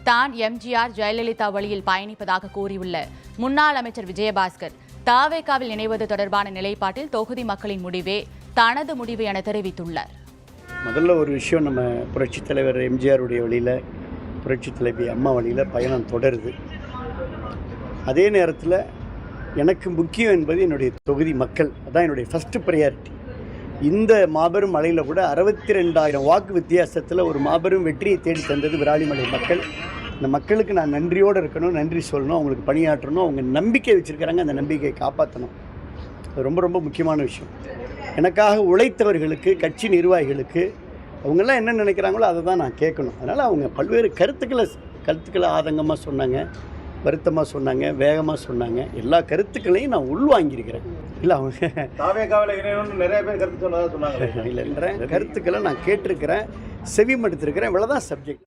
தான் எம்ஜிஆர் ஜெயலலிதா வழியில் பயணிப்பதாக கூறியுள்ள முன்னாள் அமைச்சர் விஜயபாஸ்கர் தாவேகாவில் இணைவது தொடர்பான நிலைப்பாட்டில் தொகுதி மக்களின் முடிவே தனது முடிவு என தெரிவித்துள்ளார். முதல்ல ஒரு விஷயம், நம்ம புரட்சித் தலைவர் எம்ஜிஆருடைய வழியில், புரட்சித் தலைவி அம்மா வழியில் பயணம் தொடருது. அதே நேரத்தில் எனக்கு முக்கியம் என்பது என்னுடைய தொகுதி மக்கள். அதான் என்னுடைய ஃபஸ்ட்டு ப்ரையாரிட்டி. இந்த மாபெரும் மலையில் கூட 62,000 வாக்கு வித்தியாசத்தில் ஒரு மாபெரும் வெற்றியை தேடி தந்தது விராலிமலை மக்கள். இந்த மக்களுக்கு நான் நன்றியோடு இருக்கணும், நன்றி சொல்லணும், அவங்களுக்கு பணியாற்றணும், அவங்க நம்பிக்கை வச்சுருக்கிறாங்க, அந்த நம்பிக்கையை காப்பாற்றணும். அது ரொம்ப ரொம்ப முக்கியமான விஷயம். எனக்காக உழைத்தவர்களுக்கு, கட்சி நிர்வாகிகளுக்கு அவங்கெல்லாம் என்ன நினைக்கிறாங்களோ அதை தான் நான் கேட்கணும். அதனால் அவங்க பல்வேறு கருத்துக்களை ஆதங்கமாக சொன்னாங்க, வருத்தமாக சொன்னாங்க, வேகமாக சொன்னாங்க. எல்லா கருத்துக்களையும் நான் உள்வாங்கியிருக்கிறேன். இல்லை அவங்க நிறைய பேர் கருத்து சொன்னதாக சொன்னாங்க. இல்லைன்ற கருத்துக்களை நான் கேட்டிருக்கிறேன், செவிமடுத்திருக்கிறேன். இவ்வளோதான் சப்ஜெக்ட்.